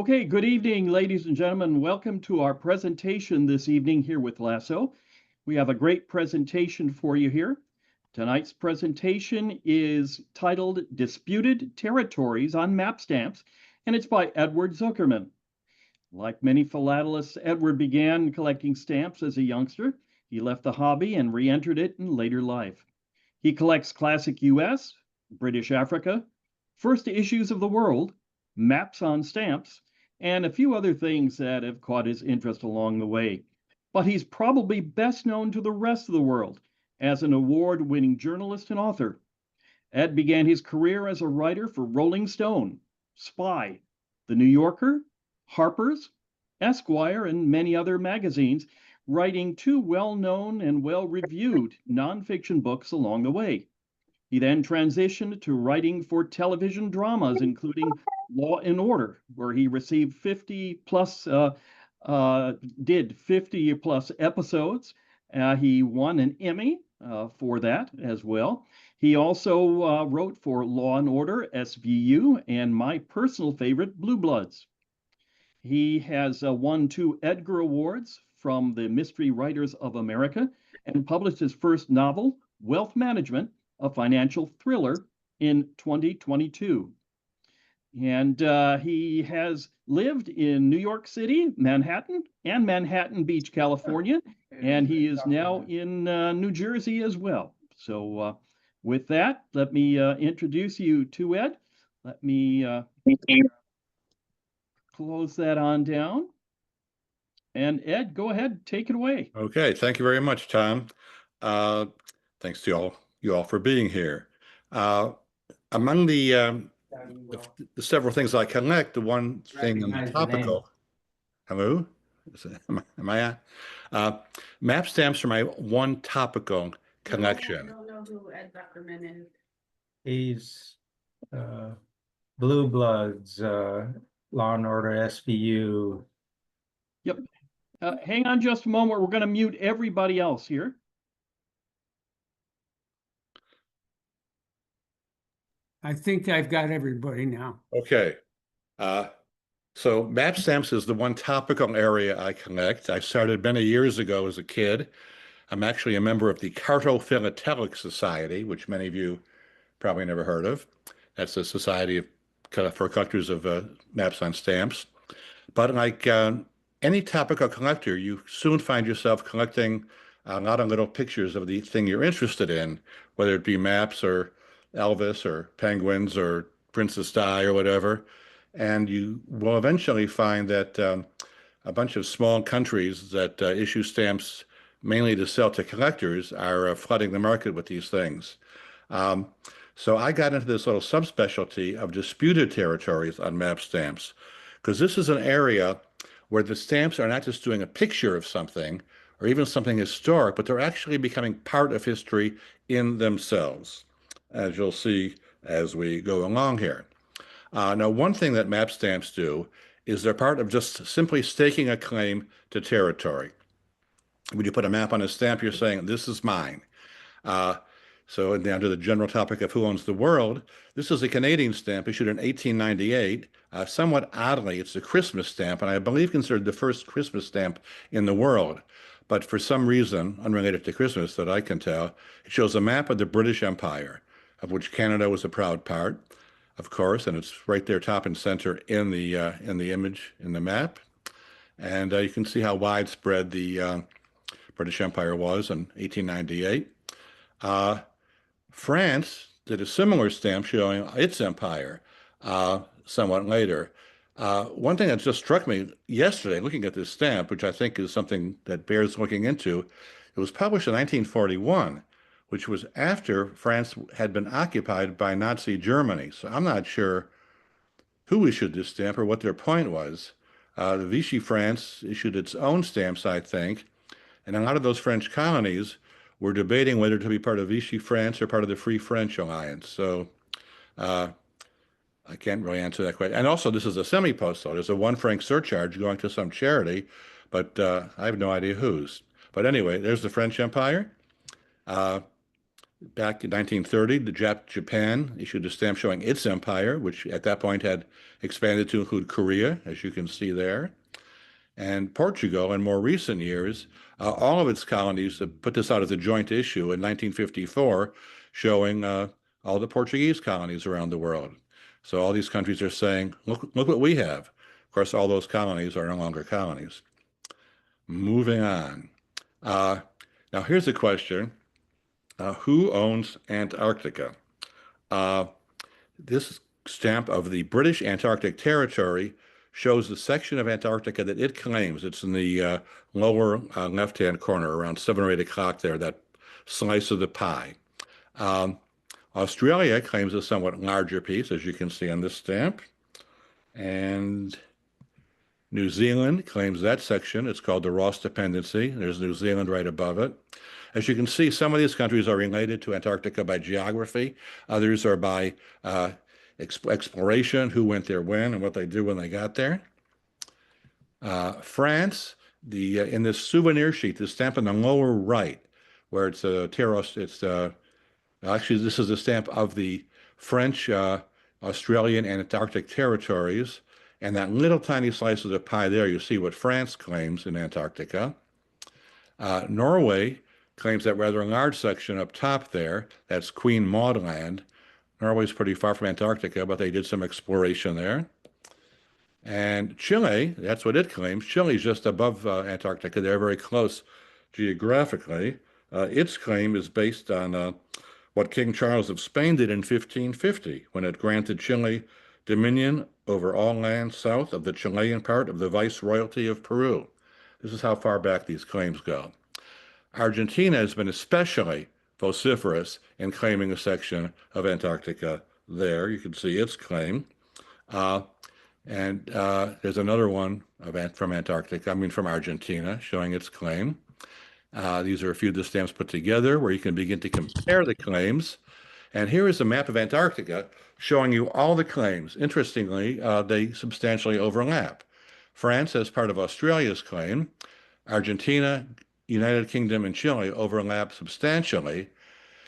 Okay, good evening, ladies and gentlemen. Welcome to our presentation this evening here with LASO. We have a great presentation for you here. Tonight's presentation is titled Disputed Territories on Map Stamps, and it's by Edward Zuckerman. Like many philatelists, Edward began collecting stamps as a youngster. He left the hobby and re-entered it in later life. He collects classic US, British Africa, first issues of the world, maps on stamps, and a few other things that have caught his interest along the way. But he's probably best known to the rest of the world as an award-winning journalist and author. Ed began his career as a writer for Rolling Stone, Spy, The New Yorker, Harper's, Esquire, and many other magazines, writing two well-known and well-reviewed nonfiction books along the way. He then transitioned to writing for television dramas, including Law and Order, where he received 50 plus, did 50 plus episodes. He won an Emmy for that as well. He also wrote for Law and Order, SVU, and my personal favorite, Blue Bloods. He has won 2 Edgar Awards from the Mystery Writers of America and published his first novel, Wealth Management, a financial thriller, in 2022. And he has lived in New York City, Manhattan, and Manhattan Beach, California, and he is now in New Jersey as well. So with that, let me introduce you to Ed. Let me close that on down. And Ed, go ahead, take it away. Okay, thank you very much, Tom. Thanks to you all for being here. Among the several things I collect, the one thing on the topical. Hello, am I on? Map stamps are my one topical collection. I don't know who Ed Zuckerman is. He's Blue Bloods, Law and Order, SVU. Yep. Hang on just a moment. We're going to mute everybody else here. I think I've got everybody now. Okay. So map stamps is the one topical area I collect. I started many years ago as a kid. I'm actually a member of the Cartophilatelic Society, which many of you probably never heard of. That's a society for collectors of maps on stamps. But like any topical collector, you soon find yourself collecting a lot of little pictures of the thing you're interested in, whether it be maps or Elvis or penguins or Princess Di or whatever. And you will eventually find that a bunch of small countries that issue stamps mainly to sell to collectors are flooding the market with these things. So I got into this little subspecialty of disputed territories on map stamps, because this is an area where the stamps are not just doing a picture of something or even something historic, but they're actually becoming part of history in themselves, as you'll see as we go along here. Now, one thing that map stamps do is they're part of just simply staking a claim to territory. When you put a map on a stamp, you're saying, this is mine. So down to the general topic of who owns the world, this is a Canadian stamp issued in 1898. Somewhat oddly, it's a Christmas stamp, and I believe considered the first Christmas stamp in the world. But for some reason, unrelated to Christmas that I can tell, it shows a map of the British Empire, of which Canada was a proud part, of course, and it's right there top and center in the image in the map. And you can see how widespread the British Empire was in 1898. France did a similar stamp showing its empire somewhat later. One thing that just struck me yesterday, looking at this stamp, which I think is something that bears looking into, it was published in 1941, which was after France had been occupied by Nazi Germany. So I'm not sure who issued this stamp or what their point was. The Vichy France issued its own stamps, I think, and a lot of those French colonies were debating whether to be part of Vichy France or part of the Free French Alliance. So I can't really answer that question. And also, this is a semi-postal. There's a 1 franc surcharge going to some charity, but I have no idea whose. But anyway, there's the French Empire. Back in 1930, Japan issued a stamp showing its empire, which at that point had expanded to include Korea, as you can see there. And Portugal, in more recent years, all of its colonies have put this out as a joint issue in 1954, showing all the Portuguese colonies around the world. So all these countries are saying, look what we have. Of course, all those colonies are no longer colonies. Moving on. Now, here's a question. Who owns Antarctica? This stamp of the British Antarctic Territory shows the section of Antarctica that it claims. It's in the lower left-hand corner, around 7 or 8 o'clock there, that slice of the pie. Australia claims a somewhat larger piece, as you can see on this stamp. And New Zealand claims that section. It's called the Ross Dependency. There's New Zealand right above it. As you can see, some of these countries are related to Antarctica by geography. Others are by exploration, who went there when and what they did when they got there. France, in this souvenir sheet, the stamp in the lower right, where it's a actually, this is a stamp of the French, Australian, and Antarctic territories. And that little tiny slice of the pie there, you see what France claims in Antarctica. Norway claims that rather large section up top there. That's Queen Maud Land. Norway's pretty far from Antarctica, but they did some exploration there. And Chile, that's what it claims. Chile's just above Antarctica. They're very close geographically. Its claim is based on what King Charles of Spain did in 1550, when it granted Chile dominion over all land south of the Chilean part of the Viceroyalty of Peru. This is how far back these claims go. Argentina has been especially vociferous in claiming a section of Antarctica there. You can see its claim. And there's another one from Argentina, showing its claim. These are a few of the stamps put together where you can begin to compare the claims. And here is a map of Antarctica showing you all the claims. Interestingly, they substantially overlap. France, as part of Australia's claim, Argentina, United Kingdom, and Chile overlap substantially.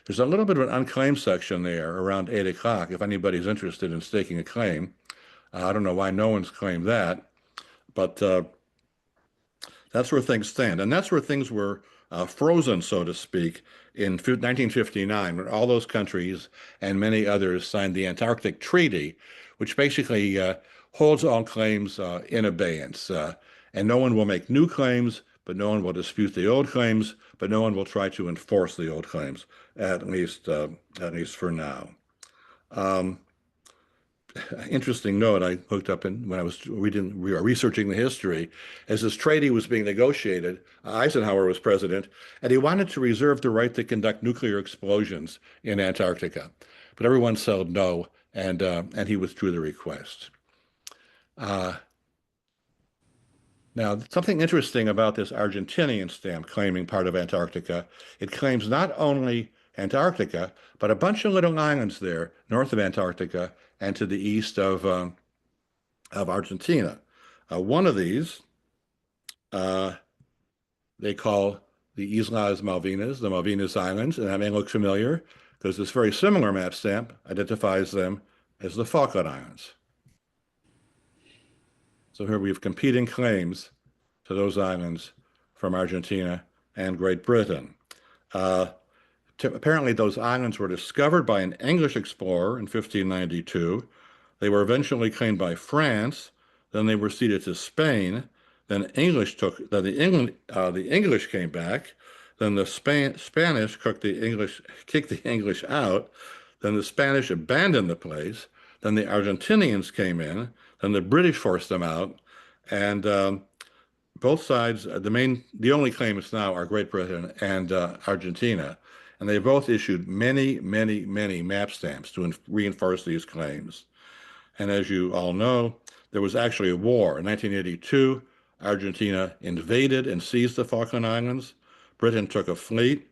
There's a little bit of an unclaimed section there around 8 o'clock if anybody's interested in staking a claim. I don't know why no one's claimed that, but that's where things stand. And that's where things were frozen, so to speak, in 1959, when all those countries and many others signed the Antarctic Treaty, which basically holds all claims in abeyance. And no one will make new claims, but no one will dispute the old claims, but no one will try to enforce the old claims, at least for now. Interesting note I looked up when we were researching the history. As this treaty was being negotiated, Eisenhower was president, and he wanted to reserve the right to conduct nuclear explosions in Antarctica. But everyone said no, and he withdrew the request. Now, something interesting about this Argentinian stamp claiming part of Antarctica, it claims not only Antarctica, but a bunch of little islands there north of Antarctica and to the east of Argentina. One of these they call the Islas Malvinas, the Malvinas Islands, and that may look familiar because this very similar map stamp identifies them as the Falkland Islands. So here we have competing claims to those islands from Argentina and Great Britain. Apparently, those islands were discovered by an English explorer in 1592. They were eventually claimed by France. Then they were ceded to Spain. Then the English came back. Then the Spanish kicked the English out. Then the Spanish abandoned the place. Then the Argentinians came in. Then the British forced them out. And both sides, the only claimants now are Great Britain and Argentina. And they both issued many, many, many map stamps to reinforce these claims. And as you all know, there was actually a war. In 1982, Argentina invaded and seized the Falkland Islands. Britain took a fleet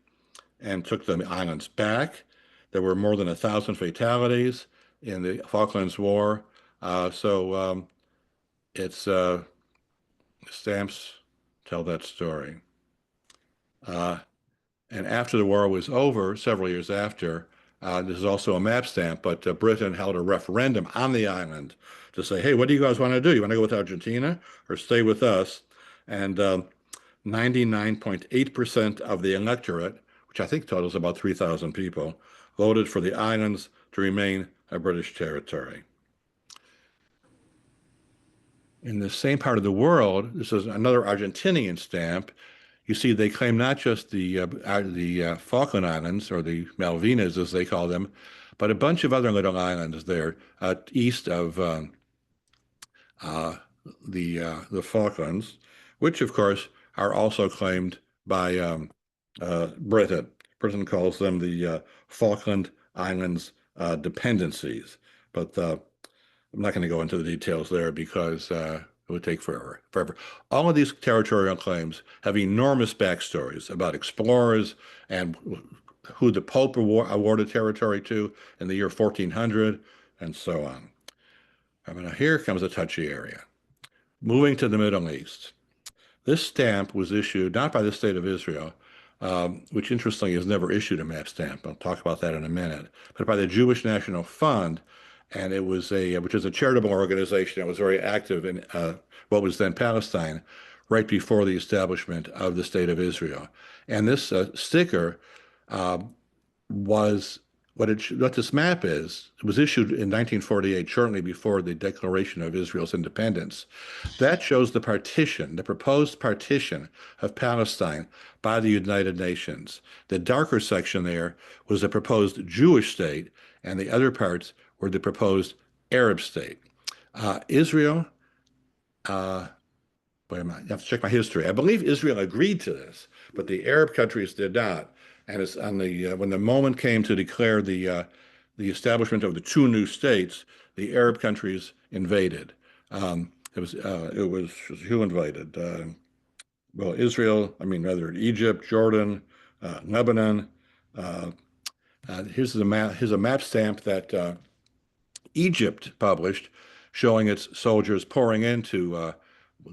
and took the islands back. There were more than 1,000 fatalities in the Falklands War. Stamps tell that story. And after the war was over, several years after, this is also a map stamp, but Britain held a referendum on the island to say, hey, what do you guys want to do? You want to go with Argentina or stay with us? And 99.8% of the electorate, which I think totals about 3,000 people, voted for the islands to remain a British territory. In the same part of the world, this is another Argentinian stamp. You see, they claim not just the Falkland Islands, or the Malvinas as they call them, but a bunch of other little islands there east of the Falklands, which of course are also claimed by Britain. Britain calls them the Falkland Islands dependencies, but I'm not going to go into the details there because it would take forever. All of these territorial claims have enormous backstories about explorers and who the Pope awarded territory to in the year 1400 and so on. I mean, here comes a touchy area. Moving to the Middle East. This stamp was issued not by the State of Israel, which interestingly has never issued a map stamp. I'll talk about that in a minute, but by the Jewish National Fund, and it was which is a charitable organization that was very active in what was then Palestine, right before the establishment of the State of Israel. And this sticker was what this map is. It was issued in 1948, shortly before the Declaration of Israel's independence. That shows the partition, the proposed partition of Palestine by the United Nations. The darker section there was the proposed Jewish state, and the other parts were the proposed Arab state. Israel, wait a minute, I have to check my history. I believe Israel agreed to this, but the Arab countries did not. And it's on the when the moment came to declare the establishment of the two new states, the Arab countries invaded. It was who invaded? Well, Israel. I mean, rather Egypt, Jordan, Lebanon. Here's a map. Here's a map stamp that Egypt published, showing its soldiers pouring into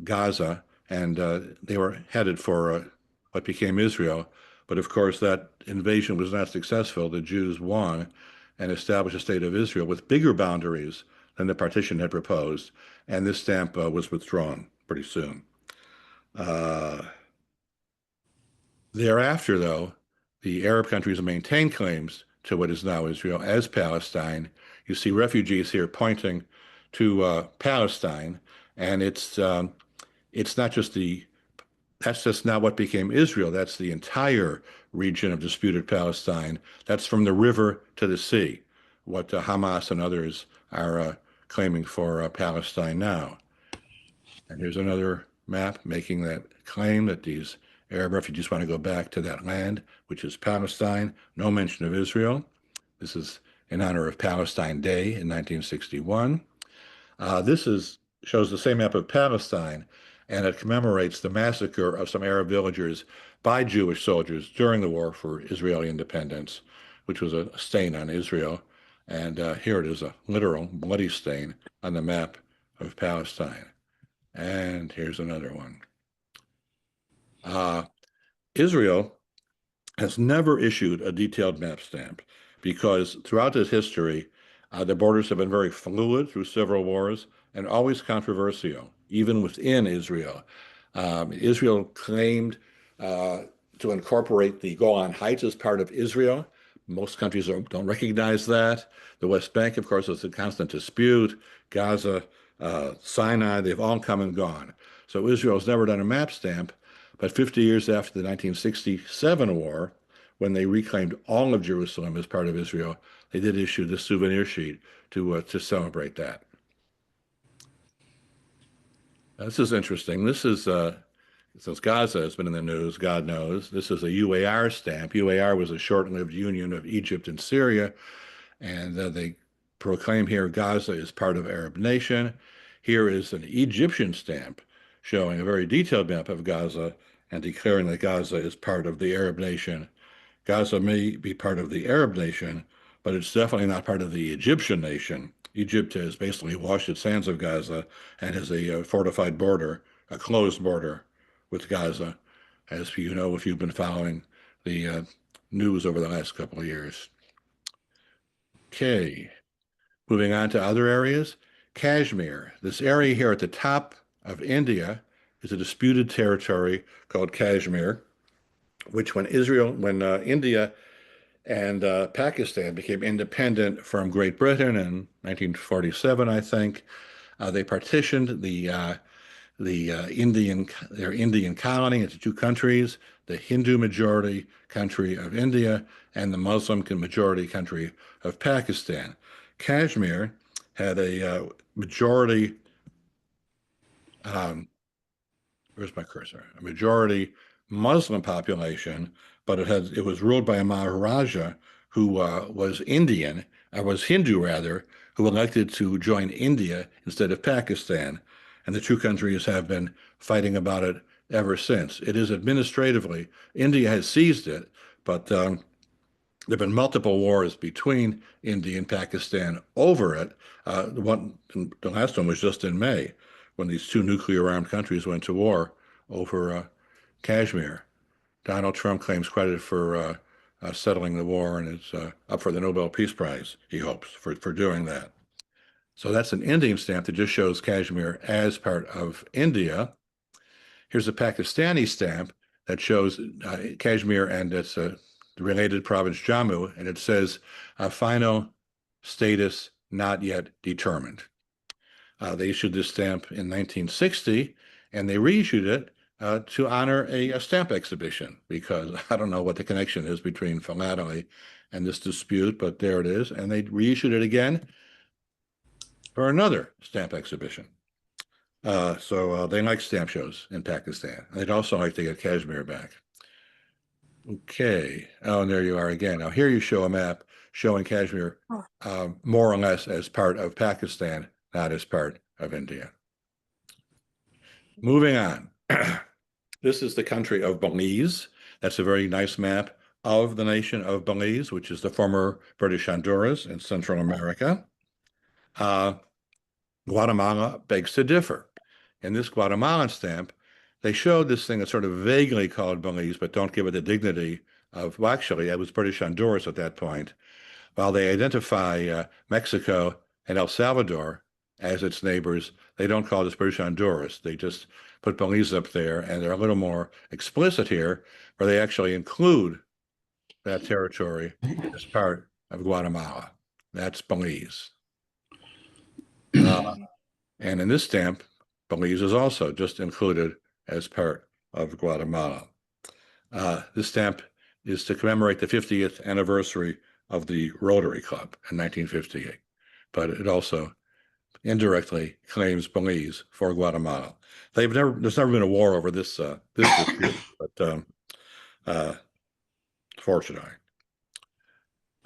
Gaza, and they were headed for what became Israel. But of course, that invasion was not successful. The Jews won and established a state of Israel with bigger boundaries than the partition had proposed, and this stamp was withdrawn pretty soon. Thereafter, though, the Arab countries maintained claims to what is now Israel as Palestine. You see refugees here pointing to Palestine, and it's not just that's just not what became Israel. That's the entire region of disputed Palestine. That's from the river to the sea, what Hamas and others are claiming for Palestine now. And here's another map making that claim that these Arab refugees want to go back to that land, which is Palestine. No mention of Israel. This is in honor of Palestine Day in 1961. This shows the same map of Palestine, and it commemorates the massacre of some Arab villagers by Jewish soldiers during the war for Israeli independence, which was a stain on Israel. And here it is, a literal bloody stain on the map of Palestine. And here's another one. Israel has never issued a detailed map stamp because throughout its history, the borders have been very fluid through several wars and always controversial, even within Israel. Israel claimed to incorporate the Golan Heights as part of Israel. Most countries don't recognize that. The West Bank, of course, is a constant dispute. Gaza, Sinai, they've all come and gone. So Israel's never done a map stamp, but 50 years after the 1967 war, when they reclaimed all of Jerusalem as part of Israel, they did issue this souvenir sheet to celebrate that. This is interesting. This is, since Gaza has been in the news, God knows, this is a UAR stamp. UAR was a short-lived union of Egypt and Syria, and they proclaim here Gaza is part of Arab nation. Here is an Egyptian stamp showing a very detailed map of Gaza and declaring that Gaza is part of the Arab nation. Gaza may be part of the Arab nation, but it's definitely not part of the Egyptian nation. Egypt has basically washed its hands of Gaza and has a fortified border, a closed border with Gaza. As you know, if you've been following the news over the last couple of years. Okay, moving on to other areas. Kashmir. This area here at the top of India is a disputed territory called Kashmir, which when India and Pakistan became independent from Great Britain in 1947, I think, they partitioned their Indian colony into two countries, the Hindu majority country of India and the Muslim majority country of Pakistan. Kashmir had a majority, where's my cursor? A majority Muslim population, but it was ruled by a Maharaja who was Hindu rather, who elected to join India instead of Pakistan. And the two countries have been fighting about it ever since. It is administratively, India has seized it, but there have been multiple wars between India and Pakistan over it. The last one was just in May, when these two nuclear-armed countries went to war over Kashmir. Donald Trump claims credit for settling the war and is up for the Nobel Peace Prize, he hopes, for doing that. So that's an Indian stamp that just shows Kashmir as part of India. Here's a Pakistani stamp that shows Kashmir and its related province Jammu, and it says final status not yet determined. They issued this stamp in 1960, and they reissued it to honor a stamp exhibition, because I don't know what the connection is between philately and this dispute, but there it is. And they reissued it again for another stamp exhibition. So they like stamp shows in Pakistan. They'd also like to get Kashmir back. Okay. Oh, and there you are again. Now here you show a map showing Kashmir more or less as part of Pakistan, not as part of India. Moving on. This is the country of Belize. That's a very nice map of the nation of Belize, which is the former British Honduras in Central America. Guatemala begs to differ. In this Guatemalan stamp, they showed this thing that's sort of vaguely called Belize, but don't give it the dignity of, well, actually, it was British Honduras at that point. While they identify Mexico and El Salvador as its neighbors, they don't call this British Honduras. They just put Belize up there, and they're a little more explicit here, where they actually include that territory as part of Guatemala. That's Belize. And in this stamp, Belize is also just included as part of Guatemala. This stamp is to commemorate the 50th anniversary of the Rotary Club in 1958, but it also indirectly claims Belize for Guatemala. There's never been a war over this dispute, but fortunately.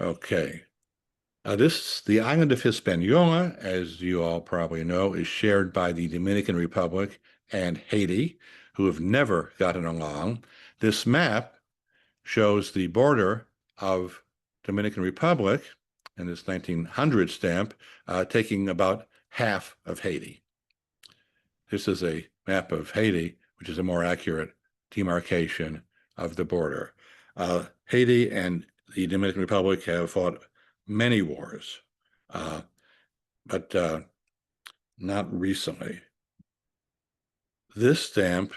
Okay. The island of Hispaniola, as you all probably know, is shared by the Dominican Republic and Haiti, who have never gotten along. This map shows the border of Dominican Republic in this 1900 stamp, taking about half of Haiti. This is a map of Haiti, which is a more accurate demarcation of the border. Haiti and the Dominican Republic have fought many wars, but not recently. This stamp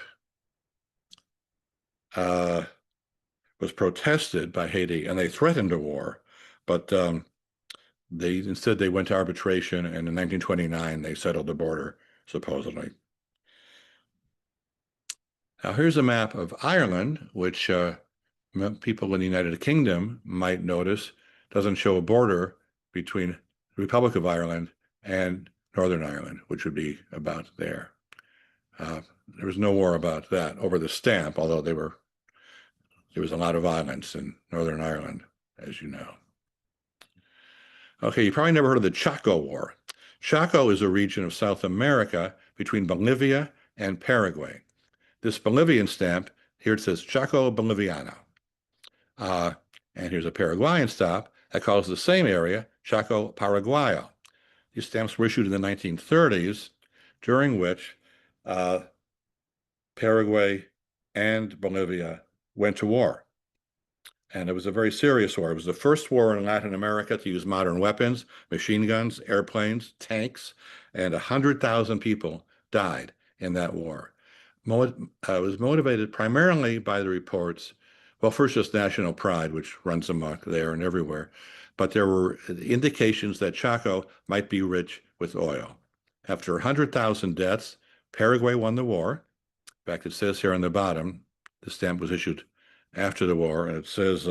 was protested by Haiti, and they threatened a war, but instead they went to arbitration, and in 1929 they settled the border, supposedly. Now here's a map of Ireland, which people in the United Kingdom might notice doesn't show a border between the Republic of Ireland and Northern Ireland, which would be about there. There was no war about that over the stamp, although there was a lot of violence in Northern Ireland, as you know. Okay, you probably never heard of the Chaco War. Chaco is a region of South America between Bolivia and Paraguay. This Bolivian stamp, here it says Chaco Boliviano. And here's a Paraguayan stamp that calls the same area Chaco Paraguayo. These stamps were issued in the 1930s, during which Paraguay and Bolivia went to war. And it was a very serious war. It was the first war in Latin America to use modern weapons, machine guns, airplanes, tanks, and 100,000 people died in that war. It was motivated primarily by the reports, well, first just national pride, which runs amok there and everywhere, but there were indications that Chaco might be rich with oil. After 100,000 deaths, Paraguay won the war. In fact, it says here on the bottom, the stamp was issued after the war, and it says,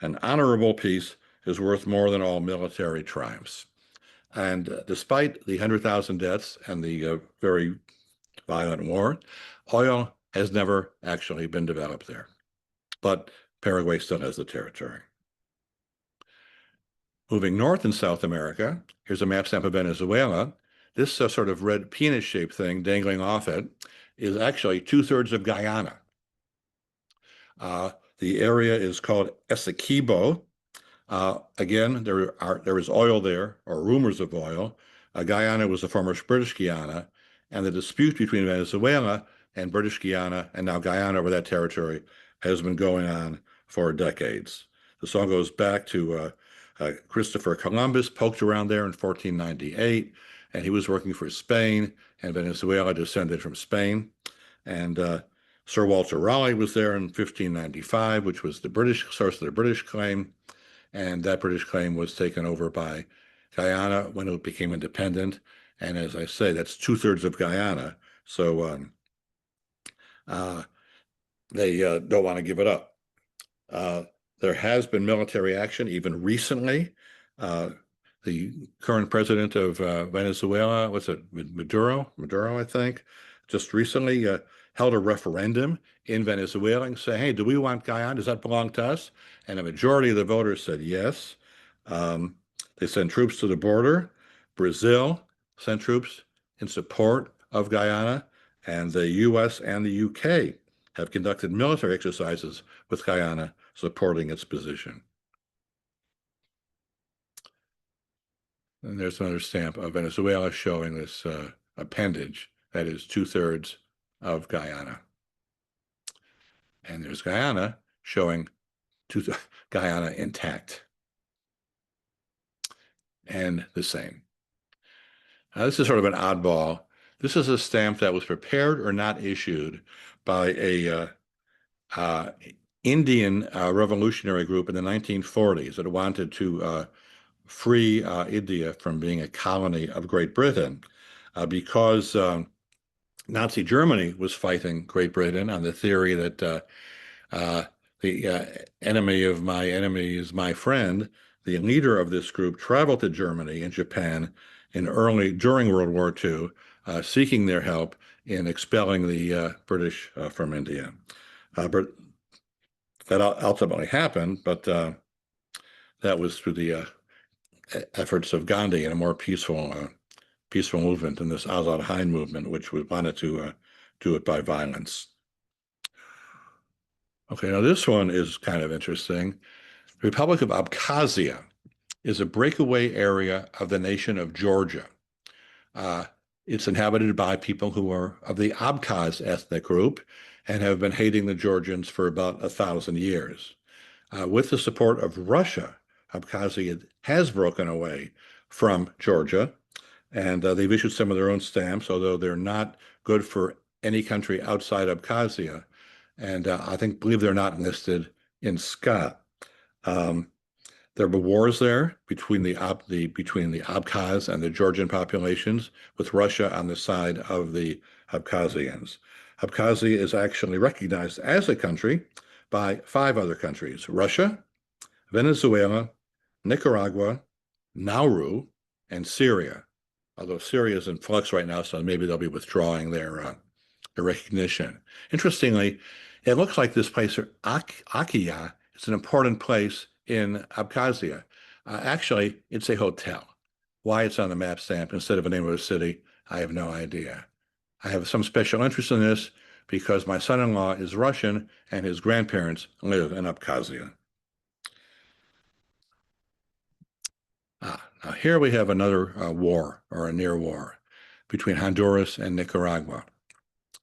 an honorable peace is worth more than all military triumphs. And despite the 100,000 deaths and the very violent war, oil has never actually been developed there. But Paraguay still has the territory. Moving north in South America, here's a map stamp of Venezuela. This sort of red penis-shaped thing dangling off it is actually 2/3 of Guyana. The area is called Essequibo. Again, there is oil there, or rumors of oil. Guyana was the former British Guiana, and the dispute between Venezuela and British Guiana, and now Guyana over that territory, has been going on for decades. The song goes back to Christopher Columbus poked around there in 1498, and he was working for Spain, and Venezuela descended from Spain. And Sir Walter Raleigh was there in 1595, which was the British source of the British claim. And that British claim was taken over by Guyana when it became independent. And as I say, that's 2/3 of Guyana. So they don't want to give it up. There has been military action even recently. The current president of Venezuela, what's it, Maduro, I think, just recently held a referendum in Venezuela and say, hey, do we want Guyana? Does that belong to us? And a majority of the voters said yes. They sent troops to the border. Brazil sent troops in support of Guyana, and the US and the UK have conducted military exercises with Guyana supporting its position. And there's another stamp of Venezuela showing this appendage that is 2/3 of Guyana. And there's Guyana showing Guyana intact. And the same. Now, this is sort of an oddball. This is a stamp that was prepared or not issued by a Indian revolutionary group in the 1940s that wanted to free India from being a colony of Great Britain because Nazi Germany was fighting Great Britain on the theory that the enemy of my enemy is my friend. The leader of this group traveled to Germany and Japan during World War II, seeking their help in expelling the British from India. But that ultimately happened, but that was through the efforts of Gandhi in a more peaceful movement in this Azad Hind movement, which wanted to do it by violence. Okay, now this one is kind of interesting. The Republic of Abkhazia is a breakaway area of the nation of Georgia. It's inhabited by people who are of the Abkhaz ethnic group and have been hating the Georgians for about 1,000 years. With the support of Russia, Abkhazia has broken away from Georgia, and they've issued some of their own stamps, although they're not good for any country outside Abkhazia. And I believe they're not enlisted in SCA. There were wars there between the Abkhaz and the Georgian populations, with Russia on the side of the Abkhazians. Abkhazia is actually recognized as a country by 5 other countries: Russia, Venezuela, Nicaragua, Nauru, and Syria. Although Syria is in flux right now, so maybe they'll be withdrawing their recognition. Interestingly, it looks like this place, Akia, is an important place in Abkhazia. Actually, it's a hotel. Why it's on the map stamp instead of a name of a city, I have no idea. I have some special interest in this because my son-in-law is Russian and his grandparents live in Abkhazia. Now here we have another war, or a near war, between Honduras and Nicaragua.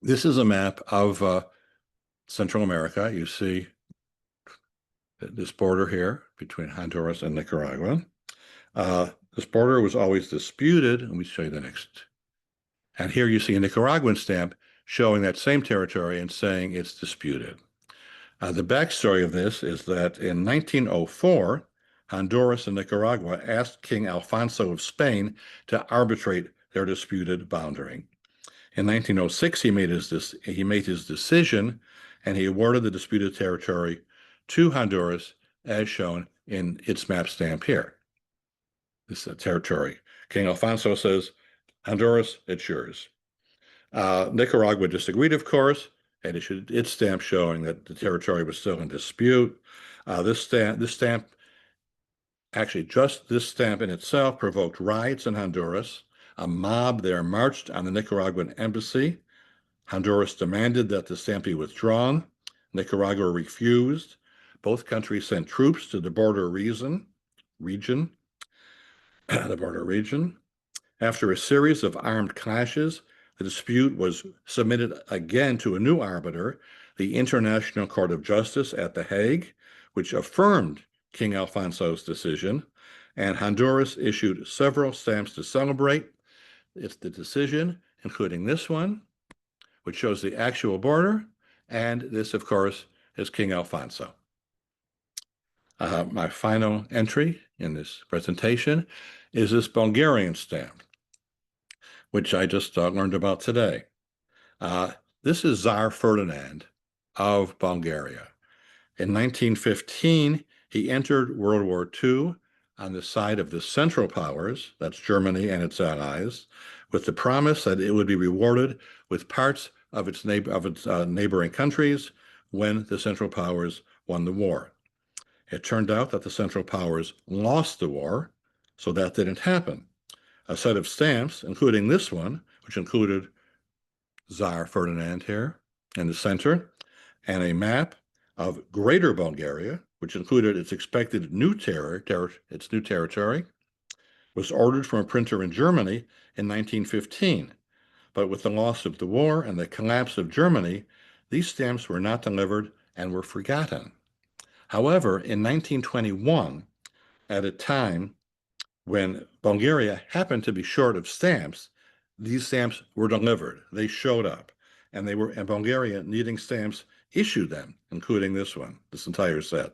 This is a map of Central America. You see this border here between Honduras and Nicaragua. This border was always disputed, and we show you the next. And here you see a Nicaraguan stamp showing that same territory and saying it's disputed. The backstory of this is that in 1904, Honduras and Nicaragua asked King Alfonso of Spain to arbitrate their disputed boundary. In 1906, he made his decision, and he awarded the disputed territory to Honduras, as shown in its map stamp here. This territory. King Alfonso says, Honduras, it's yours. Nicaragua disagreed, of course, and issued its stamp showing that the territory was still in dispute. This stamp, actually just this stamp in itself, provoked riots in Honduras. A mob there marched on the Nicaraguan embassy. Honduras demanded that the stamp be withdrawn. Nicaragua refused. Both countries sent troops to the border region. After a series of armed clashes, the dispute was submitted again to a new arbiter, the International Court of Justice at The Hague, which affirmed King Alfonso's decision, and Honduras issued several stamps to celebrate the decision, including this one, which shows the actual border, and this, of course, is King Alfonso. My final entry in this presentation is this Bulgarian stamp, which I just learned about today. This is Tsar Ferdinand of Bulgaria. In 1915, he entered World War II on the side of the Central Powers, that's Germany and its allies, with the promise that it would be rewarded with parts of its neighboring countries when the Central Powers won the war. It turned out that the Central Powers lost the war, so that didn't happen. A set of stamps, including this one, which included Tsar Ferdinand here in the center, and a map of Greater Bulgaria, which included its expected new territory, was ordered from a printer in Germany in 1915. But with the loss of the war and the collapse of Germany, these stamps were not delivered and were forgotten. However, in 1921, at a time when Bulgaria happened to be short of stamps, these stamps were delivered. They showed up, and Bulgaria, needing stamps, issued them, including this one, this entire set.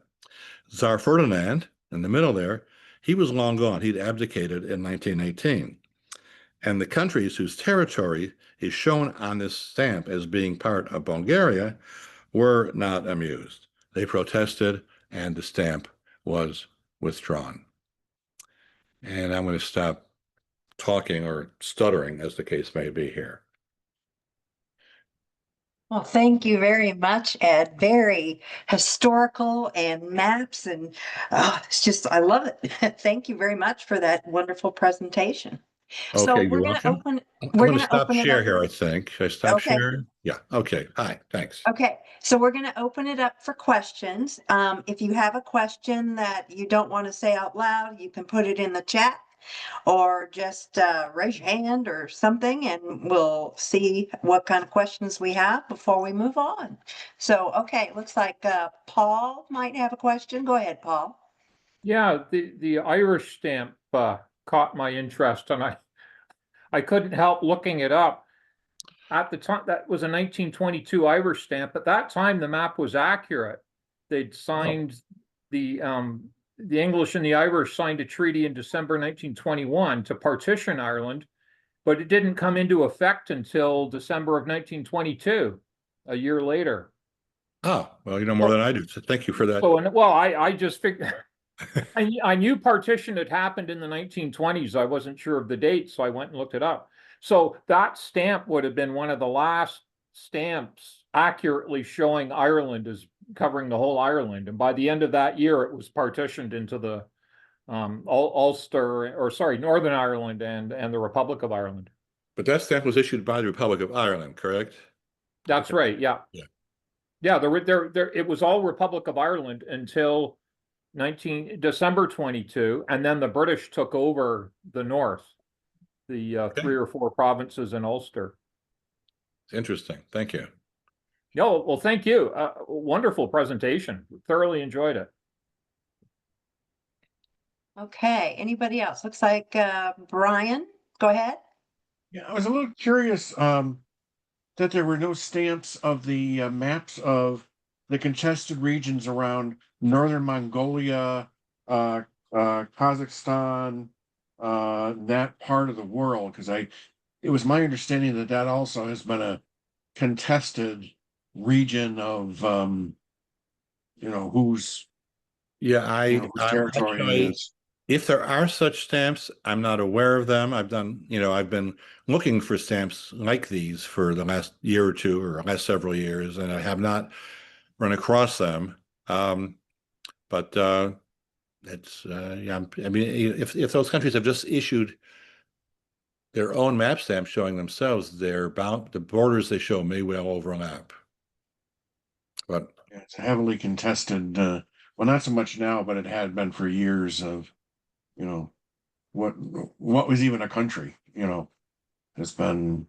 Tsar Ferdinand, in the middle there, he was long gone. He'd abdicated in 1918. And the countries whose territory is shown on this stamp as being part of Bulgaria were not amused. They protested, and the stamp was withdrawn. And I'm going to stop talking or stuttering, as the case may be here. Well, thank you very much, Ed. Very historical and maps, and it's just, I love it. Thank you very much for that wonderful presentation. So Okay, we're you're going to welcome. open. I'm We're going going to to stop open it share up. here, I think. Should I stop Okay. sharing? Yeah. Okay. Hi. Thanks. Okay, so we're going to open it up for questions. If you have a question that you don't want to say out loud, you can put it in the chat or just raise your hand or something, and we'll see what kind of questions we have before we move on. So, okay, it looks like Paul might have a question. Go ahead, Paul. Yeah, the Irish stamp caught my interest, and I couldn't help looking it up. At the time, that was a 1922 Irish stamp. At that time, the map was accurate. They'd signed the English and the Irish signed a treaty in December 1921 to partition Ireland, but it didn't come into effect until December of 1922, a year later. Oh, well, you know more than I do, so thank you for that. So, I just figured. I knew partition had happened in the 1920s. I wasn't sure of the date, so I went and looked it up. So that stamp would have been one of the last stamps accurately showing Ireland as covering the whole Ireland. And by the end of that year, it was partitioned into the Northern Ireland and the Republic of Ireland. But that stamp was issued by the Republic of Ireland, correct? That's Okay. right. Yeah. Yeah. Yeah. It was all Republic of Ireland until December 22, and then the British took over the north, the 3 or 4 provinces in Ulster. Interesting. Thank you. No, well, thank you. Wonderful presentation. Thoroughly enjoyed it. Okay, anybody else? Looks like Brian, go ahead. Yeah, I was a little curious that there were no stamps of the maps of the contested regions around northern Mongolia, Kazakhstan, that part of the world, because it was my understanding that that also has been a contested region of, whose, Yeah, whose I'm territory it actually, is. if there are such stamps, I'm not aware of them. I've been looking for stamps like these for the last year or two or last several years, and I have not run across them. But it's yeah, I mean, if those countries have just issued their own map stamps showing themselves, the borders they show may well overlap. But Yeah, it's a heavily contested, well, not so much now, but it had been for years of, you know, what what was even a country, has been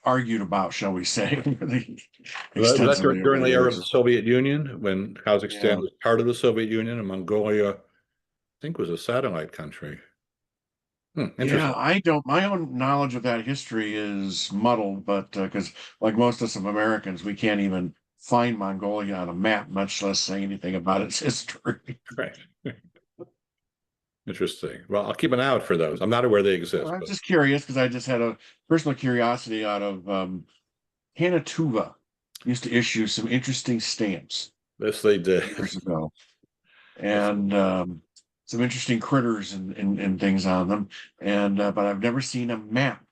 argued about, shall we say, was that extensively over during the the era of years. the Soviet Union when Kazakhstan Yeah. was part of the Soviet Union and Mongolia, I think, was a satellite country. Yeah, Interesting. my own knowledge of that history is muddled, but because like most of us Americans, we can't even find Mongolia on a map, much less say anything about its history. Right. Interesting. Well, I'll keep an eye out for those. I'm not aware they exist, I'm but just curious because I just had a personal curiosity out of Hanatuva used to issue some interesting stamps this they did. years ago, Yes. and some interesting critters and things on them. And but I've never seen a map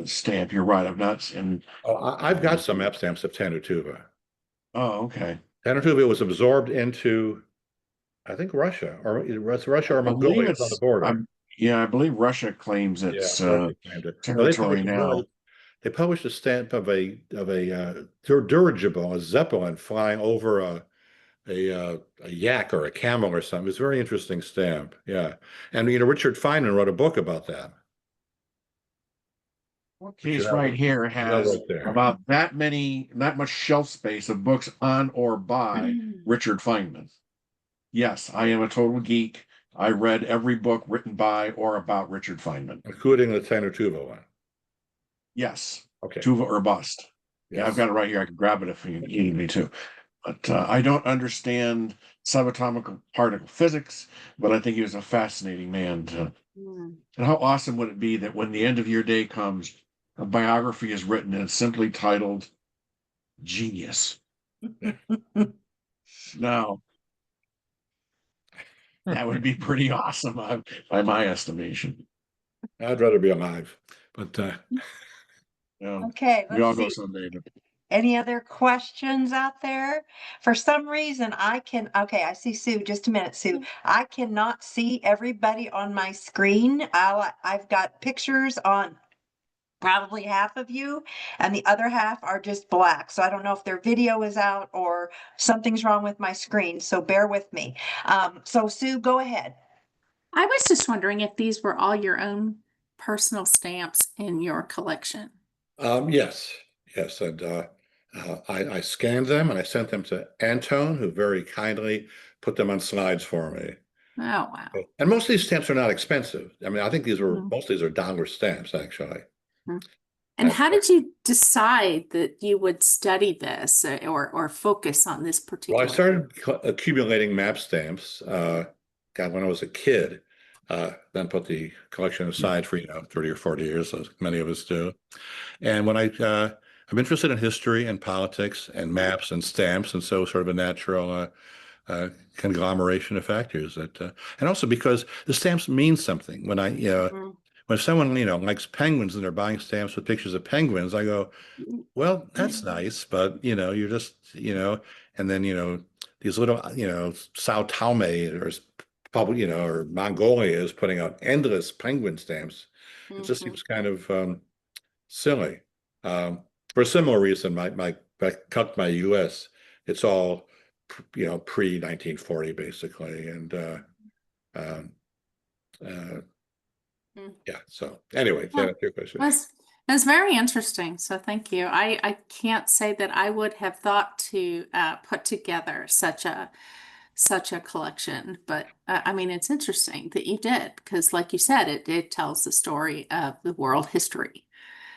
stamp. You're right. I've not seen. Oh, I've got some map stamps of Tanutuva. Oh, okay. Tanutuva was absorbed into, I think, Russia, or it was Russia I or believe Mongolia. It's on the it's. border. Yeah, I believe Russia claims Yeah, its Russia claimed it. No, territory now. they published a stamp of a dirigible, a Zeppelin flying over a yak or a camel or something. It was a very interesting stamp. Yeah, and Richard Feynman wrote a book about that. One Which case right here has right there. about that much shelf space of books on or by Richard Feynman. Yes, I am a total geek. I read every book written by or about Richard Feynman. Including the Tanutuva one. Yes, Okay. Tuva or bust. Yeah, I've Yes. got it right here. I can grab it if you need me to. But I don't understand subatomic particle physics, but I think he was a fascinating man. And how awesome would it be that when the end of your day comes, a biography is written and it's simply titled Genius? Now, that would be pretty awesome by my estimation. I'd rather be alive, but Okay, We all let's go see. someday. Any other questions out there? For some reason, okay, I see Sue, just a minute, Sue. I cannot see everybody on my screen. I've got pictures on probably half of you, and the other half are just black. So I don't know if their video is out or something's wrong with my screen, so bear with me. So Sue, go ahead. I was just wondering if these were all your own personal stamps in your collection. yes, and I scanned them and I sent them to Antone, who very kindly put them on slides for me. Oh, wow. And most of these stamps are not expensive. I mean, I think Mhm. most of these are dollar stamps, actually. And how did you decide that you would study this or focus on this Well, particular? I started accumulating map stamps, when I was a kid, then put the collection aside for, 30 or 40 years, as many of us do. And when I'm interested in history and politics and maps and stamps, and so sort of a natural conglomeration of factors and also because the stamps mean something. When someone, likes penguins and they're buying stamps with pictures of penguins, I go, well, that's nice, but you're just, and then, these little, Sao Tome or probably, or Mongolia is putting out endless penguin stamps. It just seems kind of silly. For a similar reason, my US, it's all, pre 1940 basically, and yeah. So anyway, Yeah. your question. That's very interesting. So thank you. I can't say that I would have thought to put together such a such a collection, but I mean, it's interesting that you did, because like you said, it tells the story of the world history.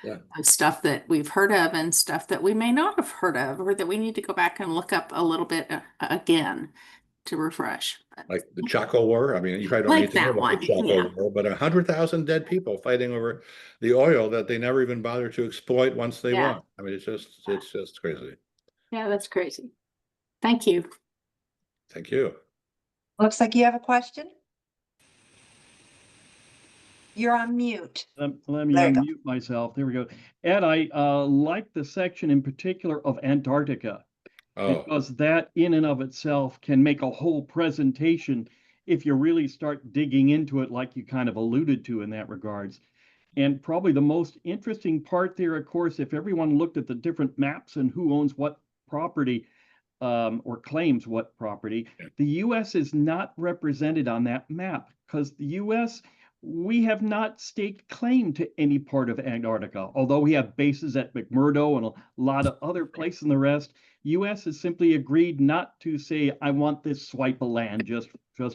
Yeah. Of stuff that we've heard of and stuff that we may not have heard of, or that we need to go back and look up a little bit again to refresh. But Like the Chaco War. I mean, you probably don't like need to know that about one, the Chaco yeah. War, but 100,000 dead people fighting over the oil that they never even bothered to exploit once they Yeah. won. I mean, it's just crazy. Yeah, that's crazy. Thank you. Thank you. Looks like you have a question. You're on mute. Let me There you go. unmute myself. There we go. Ed, I like the section in particular of Antarctica, Oh, because that in and of itself can make a whole presentation if you really start digging into it, like you kind of alluded to in that regards. And probably the most interesting part there, of course, if everyone looked at the different maps and who owns what property, or claims what property, the U.S. is not represented on that map, because the U.S., we have not staked claim to any part of Antarctica, although we have bases at McMurdo and a lot of other places in the rest. U.S. has simply agreed not to say, I want this swipe of land just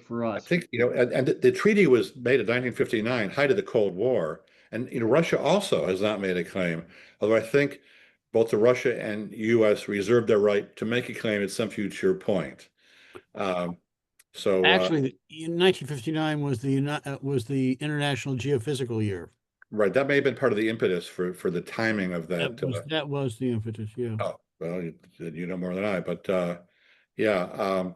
for I us. think, and the treaty was made in 1959, height of the Cold War. And, Russia also has not made a claim, although I think both the Russia and US reserved their right to make a claim at some future point. So Actually, in 1959 was the International Geophysical Year. right, that may have been part of the impetus for the timing of that. That was the impetus, yeah. Oh, well, you know more than I, but yeah.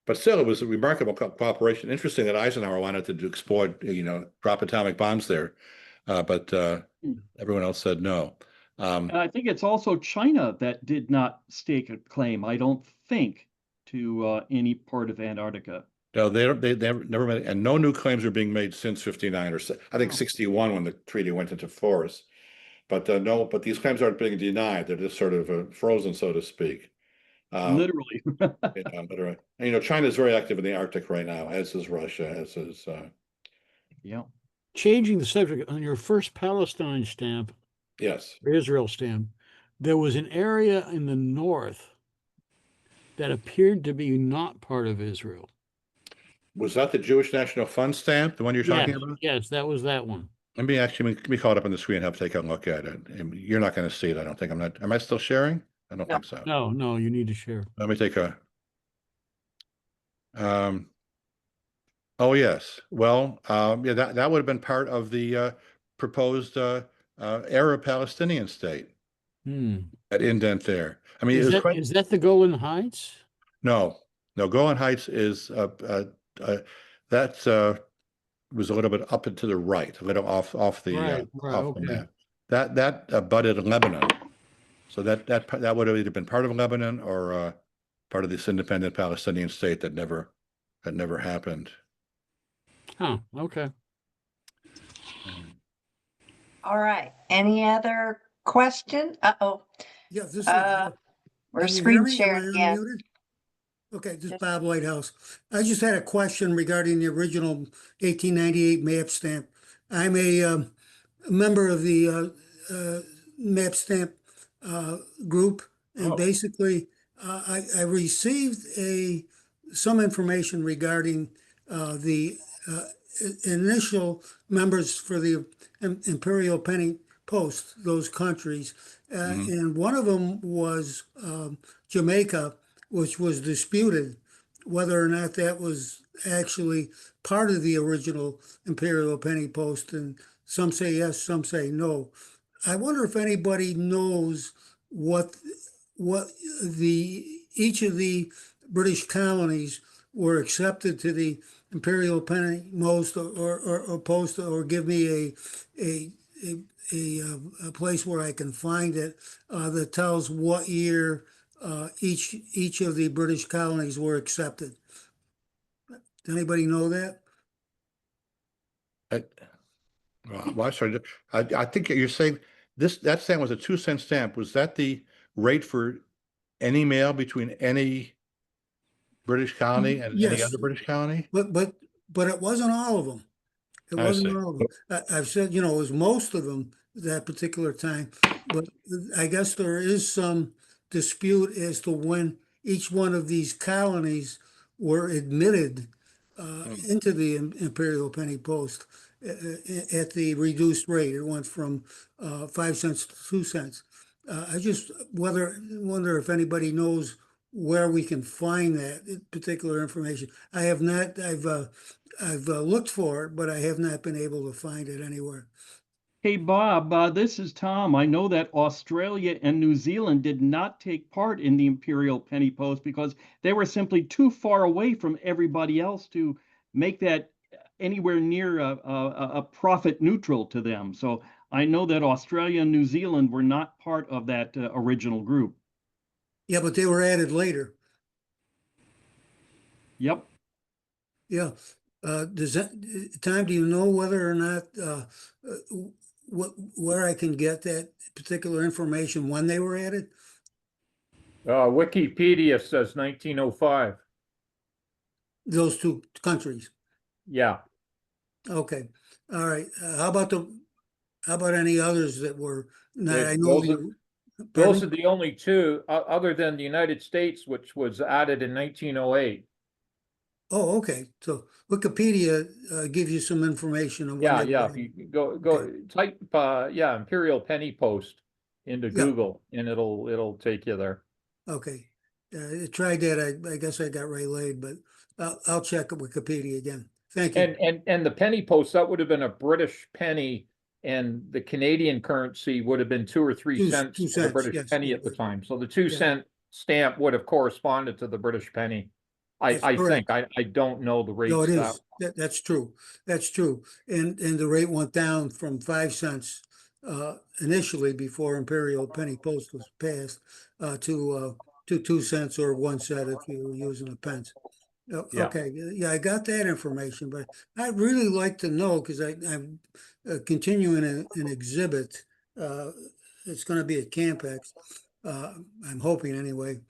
But still, it was a remarkable cooperation. Interesting that Eisenhower wanted to exploit, drop atomic bombs there, but everyone else said no. And I think it's also China that did not stake a claim, I don't think, to any part of Antarctica. No, they never made, and no new claims are being made since 59 or I think 61 when the treaty went into force. But no, but these claims aren't being denied. They're just sort of frozen, so to speak. Literally. Literally. And, China is very active in the Arctic right now, as is Russia, as is. Yeah. Changing the subject, on your first Palestine stamp, Yes. or Israel stamp, there was an area in the north that appeared to be not part of Israel. Was that the Jewish National Fund stamp, the one you're talking about? Yes, that was that one. Let me call it up on the screen and have to take a look at it. And you're not going to see it, I don't think. Am I still sharing? I don't think so. No, you need to share. Let me take oh yes. Well, yeah, that would have been part of the proposed Arab-Palestinian state. That indent there. I mean, is that the Golan Heights? No, Golan Heights is that was a little bit up and to the right, a little off the the map. That abutted Lebanon, so that would have either been part of Lebanon or part of this independent Palestinian state that never happened. Oh, okay. All right. Any other question? Uh-oh. Yeah, this is. We're Can you hear screen me? Am sharing I again. unmuted? Okay, this is Bob Whitehouse. I just had a question regarding the original 1898 map stamp. I'm a member of the map stamp group, and basically I received some information regarding the initial members for the Imperial Penny Post, those countries. And one of them was Jamaica, which was disputed whether or not that was actually part of the original Imperial Penny Post. And some say yes, some say no. I wonder if anybody knows what each of the British colonies were accepted to the Imperial Penny Post or Post, or give me a place where I can find it that tells what year each of the British colonies were accepted. Does anybody know that? Well, sorry. I think you're saying that stamp was a 2-cent stamp. Was that the rate for any mail between any British colony and any other British colony? But it wasn't all of them. It wasn't all of them. I've said, it was most of them that particular time, but I guess there is some dispute as to when each one of these colonies were admitted Hmm. into the imperial penny post at the reduced rate. It went from 5 cents to 2 cents. I just wonder if anybody knows where we can find that particular information. I have not. I've looked for it, but I have not been able to find it anywhere. Hey, Bob, this is Tom. I know that Australia and New Zealand did not take part in the imperial penny post because they were simply too far away from everybody else to make that anywhere near a profit neutral to them. So I know that Australia and New Zealand were not part of that original group. Yeah, but they were added later. Yep. Yeah. Does that, Tom, do you know whether or not where I can get that particular information when they were added? Wikipedia says 1905. Those two countries. Yeah. Okay. All right. How about any others that were not? I know Those are, you. those Pardon? are the only two, other than the United States, which was added in 1908. Oh, okay. So Wikipedia gives you some information on when Yeah, they were yeah. If added. you go Okay. type imperial penny post into Yeah. Google, and it'll take you there. Okay. I tried that. I guess I got waylaid, but I'll check Wikipedia again. Thank you. And the penny post, that would have been a British penny, and the Canadian currency would have been 2 or 3 Two cents for the cents. British Yes. penny Yeah, at the right. time. So the 2 Yeah. cent stamp would have corresponded to the British penny. That's I correct. think I don't know the No, rates it that. is. That's true. That's true. And the rate went down from 5 cents initially before imperial penny post was passed to 2 cents or 1 cent if you were using a pence. Yeah. Okay, yeah, I got that information, but I'd really like to know because I'm continuing an exhibit. It's going to be at Campex. I'm hoping anyway.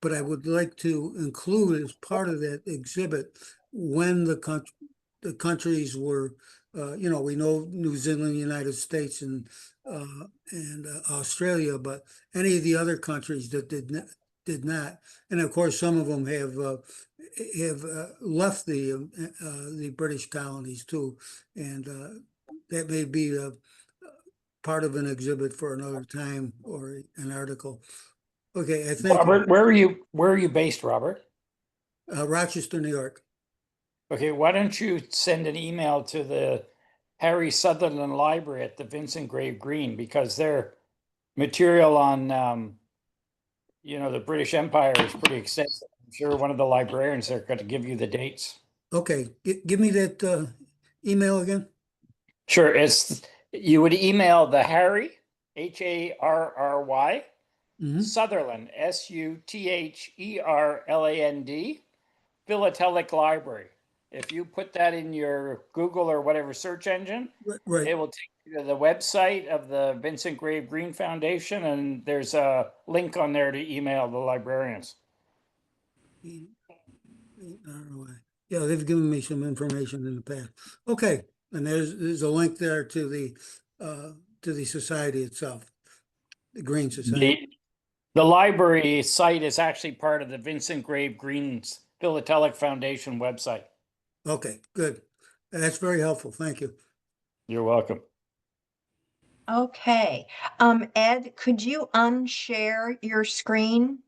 But I would like to include as part of that exhibit when the countries were, we know New Zealand, United States, and Australia, but any of the other countries that did not, and of course some of them have left the British colonies too, and that may be part of an exhibit for another time or an article. Okay, I thank you. Robert, where are you based, Robert? Rochester, New York. Okay, why don't you send an email to the Harry Sutherland Library at the Vincent Grave Green, because their material on the British Empire is pretty extensive. I'm sure one of the librarians are going to give you the dates. Okay, give me that email again. Sure, you would email the Harry, Harry, Mhm. Sutherland, Sutherland, Philatelic Library. If you put that in your Google or whatever search engine, Right. it will take you to the website of the Vincent Grave Green Foundation, and there's a link on there to email the librarians. Yeah, they've given me some information in the past. Okay, and there's a link there to the society itself, the Green Society. The library site is actually part of the Vincent Grave Green's Philatelic Foundation website. Okay, good. That's very helpful. Thank you. You're welcome. Okay, Ed, could you unshare your screen?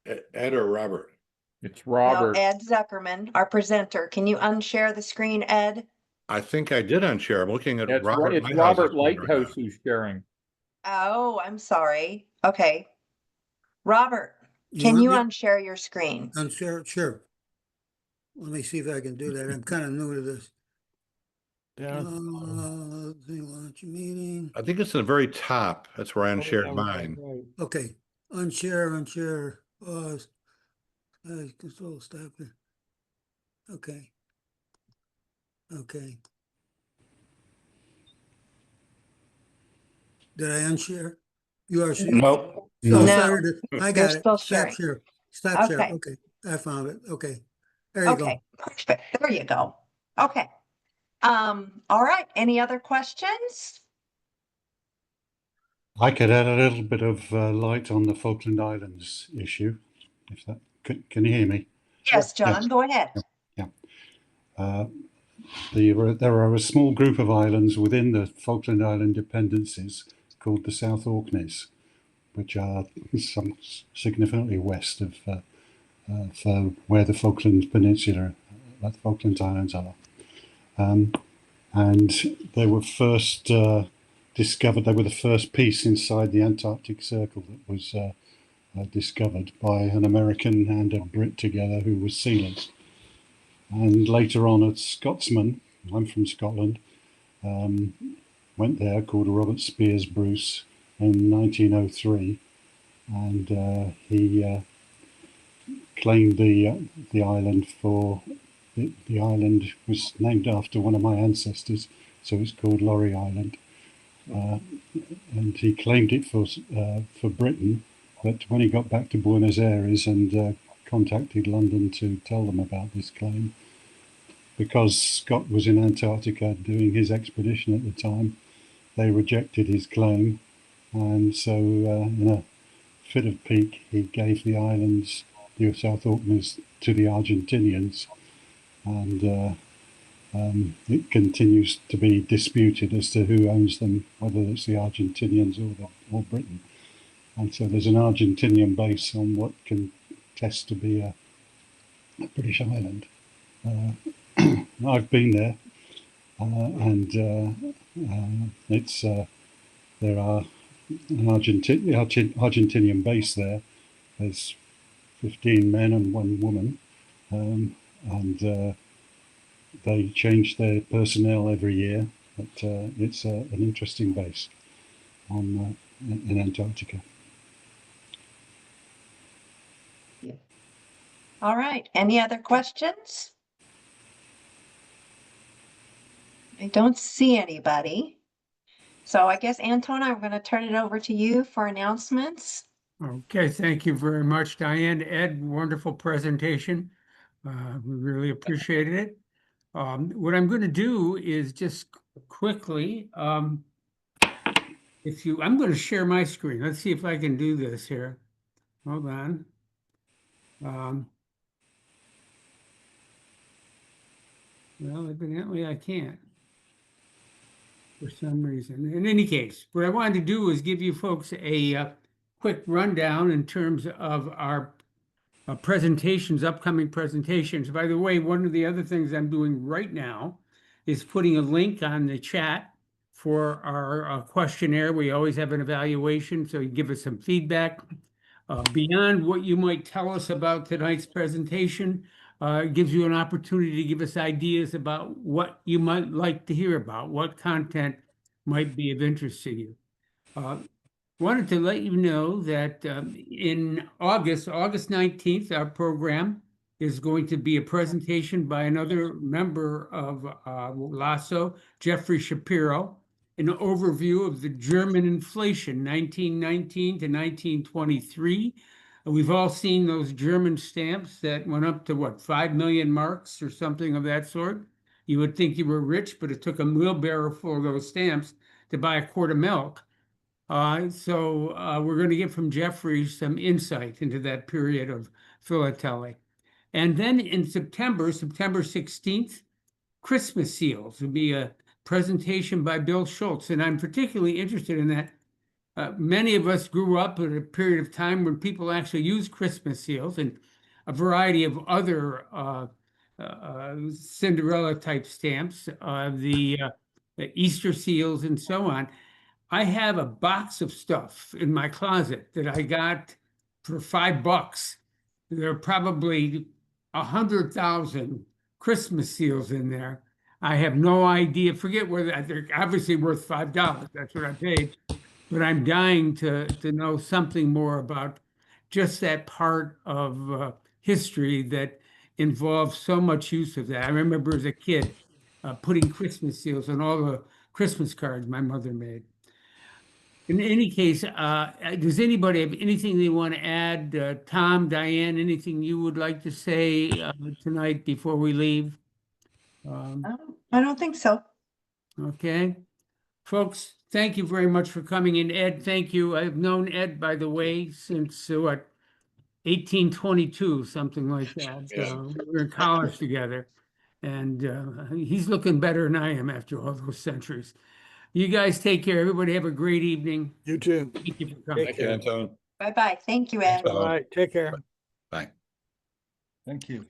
Ed or Robert? It's No, Robert. Ed Zuckerman, our presenter. Can you unshare the screen, Ed? I think I did unshare. I'm looking at It's Robert it's Lighthouse's Robert screen right now. Lighthouse who's sharing. Oh, I'm sorry. Okay. Robert, can want you me- unshare your screen? Unshare? Sure. Let me see if I can do that. I'm kind of new to this. Launch meeting. I think it's in the very top. That's where I unshared Oh, mine. right. Okay, unshare, pause. Control, stop it. Okay. Okay. Did I unshare? You are. Nope. Oh, No. sorry. I You're got it. still Stop sharing. share. Stop share. Okay. Okay, I found it. Okay. There you go. Okay, perfect. There you go. Okay. All right. Any other questions? I could add a little bit of light on the Falkland Islands issue. If that can you hear me? Yes, John, go ahead. Yeah. There are a small group of islands within the Falkland Island dependencies called the South Orkneys, which are some significantly west of where the Falkland Peninsula, the Falkland Islands are. And they were first discovered, they were the first piece inside the Antarctic Circle that was discovered by an American and a Brit together who were sealers. And later on, a Scotsman, I'm from Scotland, went there, called Robert Spears Bruce, in 1903, and he claimed the island for the island was named after one of my ancestors, so it's called Laurie Island, and he claimed it for Britain. But when he got back to Buenos Aires and contacted London to tell them about this claim, because Scott was in Antarctica doing his expedition at the time, they rejected his claim, and so in a fit of pique, he gave the islands, the South Orkneys, to the Argentinians, and it continues to be disputed as to who owns them, whether it's the Argentinians or Britain. And so there's an Argentinian base on what can test to be a British island. I've been there, and it's there are an Argentinian base there. There's 15 men and 1 woman, and they change their personnel every year. But it's an interesting base in Antarctica. All right, any other questions? I don't see anybody. So I guess, Anton, I'm going to turn it over to you for announcements. Okay, thank you very much, Diane. Ed, wonderful presentation. We really appreciated it. What I'm going to do is just quickly, I'm going to share my screen. Let's see if I can do this here. Hold on. Well, evidently I can't for some reason. In any case, what I wanted to do is give you folks a quick rundown in terms of our presentations, upcoming presentations. By the way, one of the other things I'm doing right now is putting a link on the chat for our questionnaire. We always have an evaluation, so you give us some feedback. Beyond what you might tell us about tonight's presentation, it gives you an opportunity to give us ideas about what you might like to hear about, what content might be of interest to you. Wanted to let you know that in August 19th, our program is going to be a presentation by another member of LASO, Jeffrey Shapiro, an overview of the German inflation, 1919 to 1923. We've all seen those German stamps that went up to, what, 5 million marks or something of that sort. You would think you were rich, but it took a wheelbarrow full of those stamps to buy a quart of milk. So we're going to get from Jeffrey some insight into that period of philately. And then in September 16th, Christmas seals will be a presentation by Bill Schultz. And I'm particularly interested in that. Many of us grew up at a period of time when people actually used Christmas seals and a variety of other Cinderella type stamps, the Easter seals and so on. I have a box of stuff in my closet that I got for $5. There are probably 100,000 Christmas seals in there. I have no idea, forget whether they're obviously worth $5. That's what I paid. But I'm dying to know something more about just that part of history that involves so much use of that. I remember as a kid putting Christmas seals on all the Christmas cards my mother made. In any case, does anybody have anything they want to add? Tom, Diane, anything you would like to say tonight before we leave? I don't think so. Okay. Folks, thank you very much for coming in. Ed, thank you. I've known Ed, by the way, since 1822, something like that. Yeah. We were in college together, and he's looking better than I am after all those centuries. You guys take care. Everybody have a great evening. You too. Thank you for coming. Thank you, Anton. Bye-bye. Thank you, Thanks, Ed. Ellen. All right, take care. Bye. Thank you.